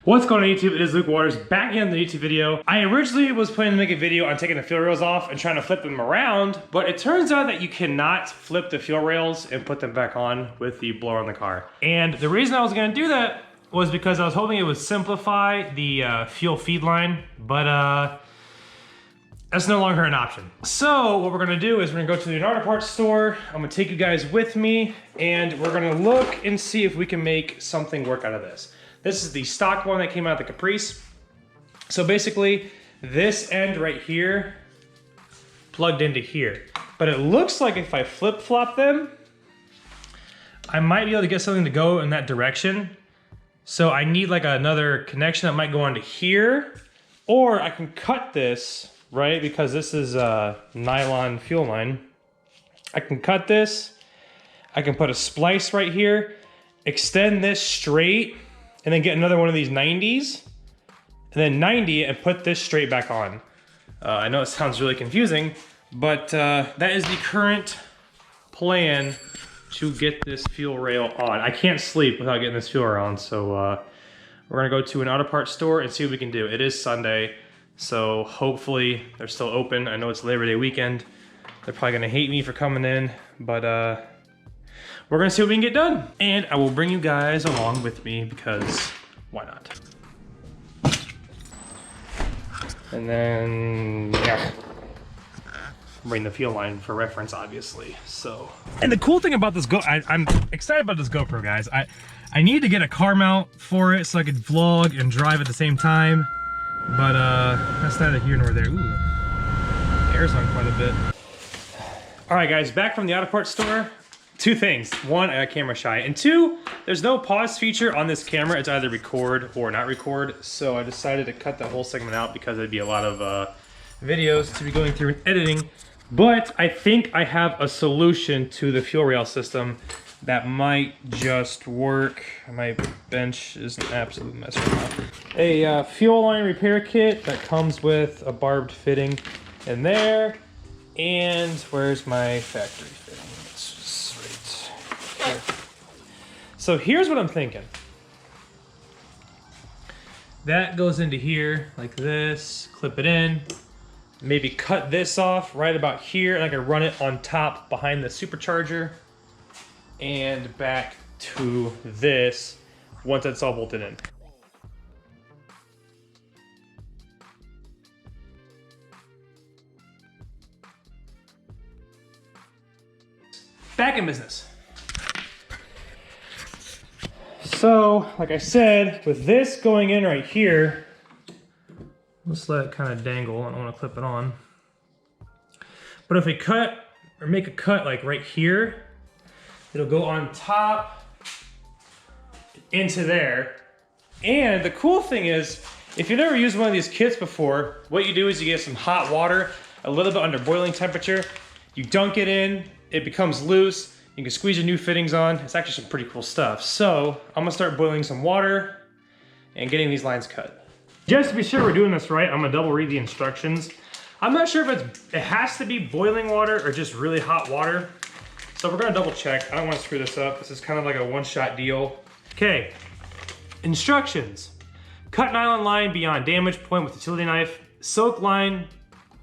What's going on YouTube? It is Luke Waters back in the YouTube video. I originally was planning to make a video on taking the fuel rails off and trying to flip them around, but it turns out that you cannot flip the fuel rails and put them back on with the blower on the car. And the reason I was gonna do that was because I was hoping it would simplify the fuel feed line, but that's no longer an option. So what we're gonna do is we're gonna go to the auto parts store. I'm gonna take you guys with me and we're gonna look and see if we can make something work out of this. This is the stock one that came out of the Caprice. So basically, this end right here plugged into here. But it looks like if I flip-flop them, I might be able to get something to go in that direction. So I need like another connection that might go onto here, or I can cut this, right? Because this is a nylon fuel line. I can cut this, I can put a splice right here, extend this straight, and then get another one of these 90s, and then 90 and put this straight back on. I know it sounds really confusing, but that is the current plan to get this fuel rail on. I can't sleep without getting this fuel rail on, so we're gonna go to an auto parts store and see what we can do. It is Sunday, so hopefully they're still open. I know it's Labor Day weekend. They're probably gonna hate me for coming in, but we're gonna see what we can get done. And I will bring you guys along with me because why not? And then, yeah. Bring the fuel line for reference, obviously, so. And the cool thing about this I'm excited about this GoPro, guys. I need to get a car mount for it so I could vlog and drive at the same time. But that's neither here nor there. Ooh, the air's on quite a bit. All right, guys, back from the auto parts store. Two things. One, I got camera shy. And two, there's no pause feature on this camera. It's either record or not record. So I decided to cut that whole segment out because it'd be a lot of videos to be going through and editing. But I think I have a solution to the fuel rail system that might just work. My bench is an absolute mess right now. A fuel line repair kit that comes with a barbed fitting in there. And where's my factory fitting? So here's what I'm thinking. That goes into here like this, clip it in, maybe cut this off right about here, and I can run it on top behind the Supercharger and back to this once it's all bolted in. Back in business. So, like I said, with this going in right here, let's let it kind of dangle. I don't want to clip it on. But if we cut, or make a cut like right here, it'll go on top into there. And the cool thing is, if you've never used one of these kits before, what you do is you get some hot water, a little bit under boiling temperature, you dunk it in, it becomes loose, you can squeeze your new fittings on. It's actually some pretty cool stuff. So I'm gonna start boiling some water and getting these lines cut. Just to be sure we're doing this right, I'm gonna double read the instructions. I'm not sure if it has to be boiling water or just really hot water. So we're gonna double check. I don't wanna screw this up. This is kind of like a one-shot deal. Okay, instructions. Cut nylon line beyond damage point with utility knife. Soak line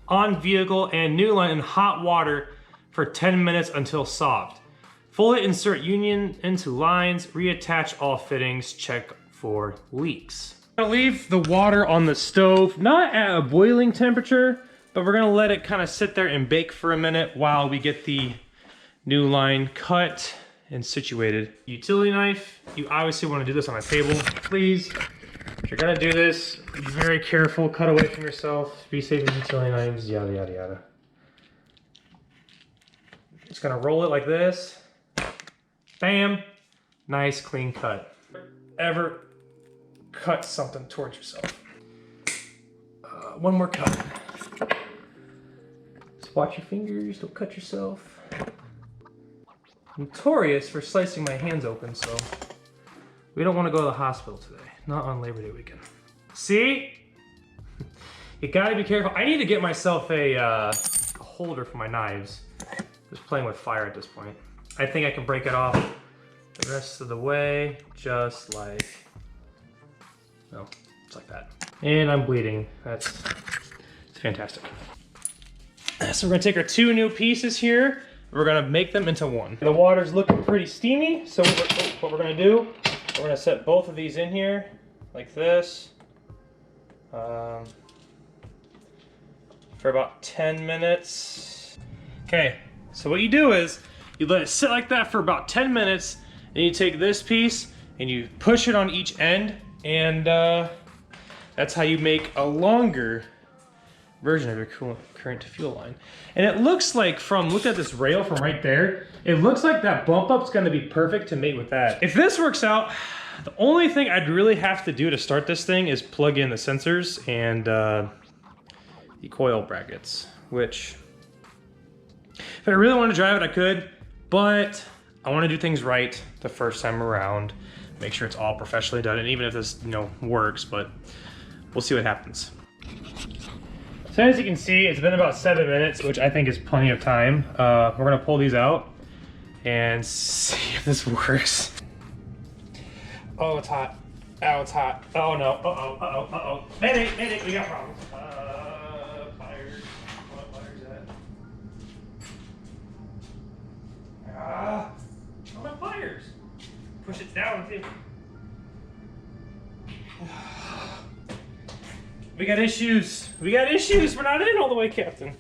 on vehicle and new line in hot water for 10 minutes until soft. Fully insert union into lines, reattach all fittings, check for leaks. I'm gonna leave the water on the stove, not at a boiling temperature, but we're gonna let it kind of sit there and bake for a minute while we get the new line cut and situated. Utility knife, you obviously wanna do this on a table. Please, if you're gonna do this, be very careful, cut away from yourself, be safe with utility knives, yada, yada, yada. Just gonna roll it like this. Bam, nice clean cut. Ever cut something towards yourself. One more cut. Just watch your fingers, don't cut yourself. Notorious for slicing my hands open, so we don't want to go to the hospital today. Not on Labor Day weekend. See? You gotta be careful. I need to get myself a holder for my knives. Just playing with fire at this point. I think I can break it off the rest of the way, just like No, it's like that. And I'm bleeding. It's fantastic. So we're gonna take our 2 new pieces here. We're gonna make them into one. The water's looking pretty steamy, so what we're gonna do, we're gonna set both of these in here, like this, for about 10 minutes. Okay, so what you do is, you let it sit like that for about 10 minutes, and you take this piece, and you push it on each end, and that's how you make a longer version of your current to fuel line. And it looks like look at this rail from right there, it looks like that bump up's gonna be perfect to mate with that. If this works out, the only thing I'd really have to do to start this thing is plug in the sensors and the coil brackets, which, if I really want to drive it, I could, but I want to do things right the first time around, make sure it's all professionally done, and even if this, works, but we'll see what happens. So as you can see, it's been about 7 minutes, which I think is plenty of time. We're gonna pull these out and see if this works. Oh, it's hot. Oh, it's hot. Oh no, uh-oh. Medic, we got problems. Pliers, what pliers at? Where are my pliers? Push it down, see. We got issues. We're not in all the way, Captain.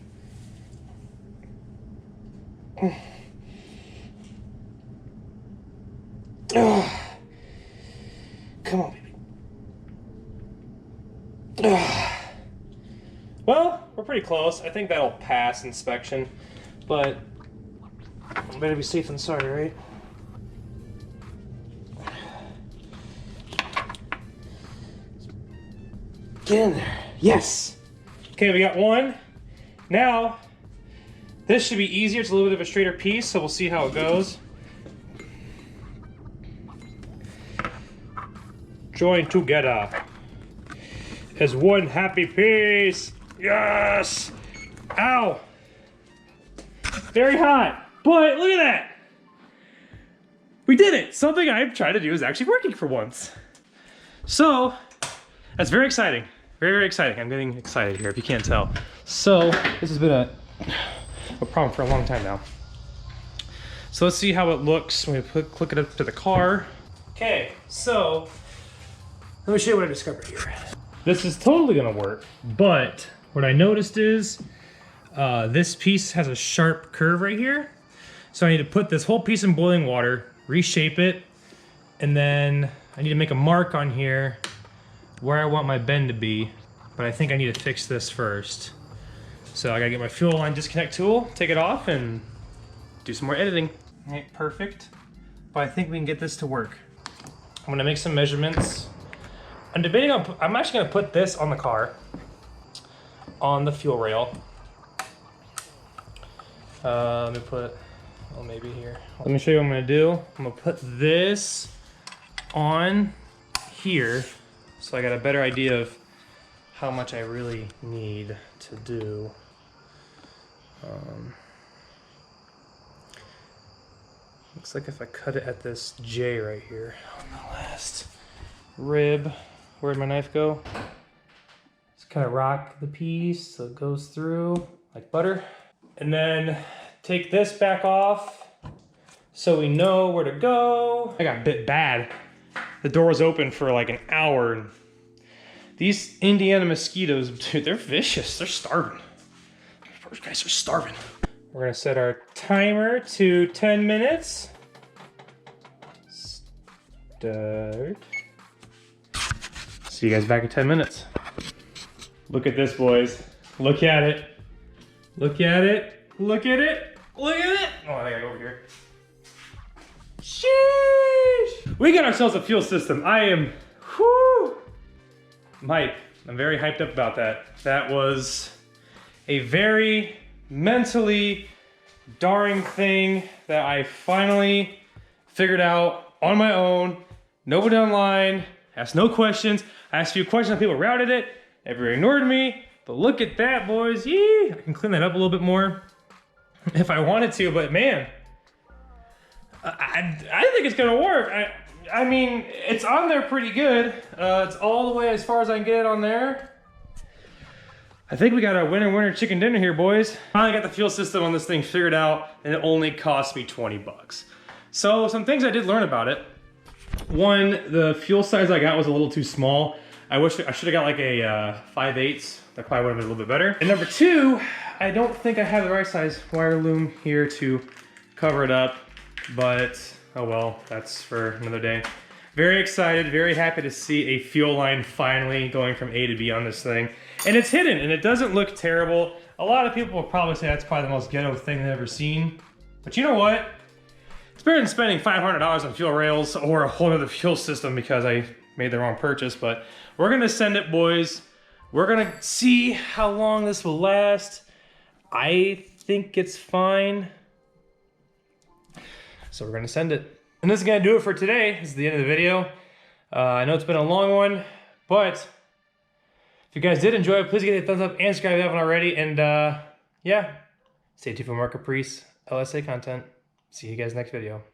Come on, baby. Well, we're pretty close. I think that'll pass inspection, but better be safe than sorry, right? Get in there. Yes. Okay, we got one. Now, this should be easier. It's a little bit of a straighter piece, so we'll see how it goes. Join together as one happy piece. Yes. Ow. Very hot, but look at that. We did it. Something I've tried to do is actually working for once. So, that's very exciting. Very exciting. I'm getting excited here if you can't tell. So this has been a problem for a long time now. So let's see how it looks when we click it up to the car. Okay, so let me show you what I discovered here. This is totally gonna work, but what I noticed is this piece has a sharp curve right here. So I need to put this whole piece in boiling water, reshape it, and then I need to make a mark on here where I want my bend to be, but I think I need to fix this first. So I gotta get my fuel line disconnect tool, take it off, and do some more editing. All right, perfect. But I think we can get this to work. I'm gonna make some measurements. I'm debating on, I'm actually gonna put this on the car, on the fuel rail. Let me put, well, maybe here. Let me show you what I'm gonna do. I'm gonna put this on here, so I got a better idea of how much I really need to do. Looks like if I cut it at this J right here on the last rib, where'd my knife go? Just kind of rock the piece so it goes through like butter. And then take this back off so we know where to go. I got bit bad. The door was open for like an hour. And these Indiana mosquitoes, dude, they're vicious. They're starving. Those guys are starving. We're gonna set our timer to 10 minutes. Start. See you guys back in 10 minutes. Look at this, boys. Look at it. Look at it. Look at it. Look at it. Oh, I think I gotta go over here. Sheesh. We got ourselves a fuel system. I am, whoo. I'm hyped. I'm very hyped up about that. That was a very mentally jarring thing that I finally figured out on my own. Nobody online, asked no questions. I asked a few questions, people routed it. Everybody ignored me. But look at that, boys. Yee! I can clean that up a little bit more if I wanted to, but man, I think it's gonna work. I mean, it's on there pretty good. It's all the way as far as I can get it on there. I think we got a winner chicken dinner here, boys. Finally got the fuel system on this thing figured out, and it only cost me 20 bucks. So some things I did learn about it. One, the fuel size I got was a little too small. I wish I should have got like a 5/8. That probably would have been a little bit better. And number two, I don't think I have the right size wire loom here to cover it up, but oh well, that's for another day. Very excited, very happy to see a fuel line finally going from A to B on this thing. And it's hidden, and it doesn't look terrible. A lot of people will probably say that's probably the most ghetto thing they've ever seen. But you know what? It's better than spending $500 on fuel rails or a whole other fuel system because I made the wrong purchase. But we're gonna send it, boys. We're gonna see how long this will last. I think it's fine. So we're gonna send it. And this is gonna do it for today. This is the end of the video. I know it's been a long one, but if you guys did enjoy it, please give it a thumbs up and subscribe if you haven't already. And yeah, stay tuned for more Caprice LSA content. See you guys next video.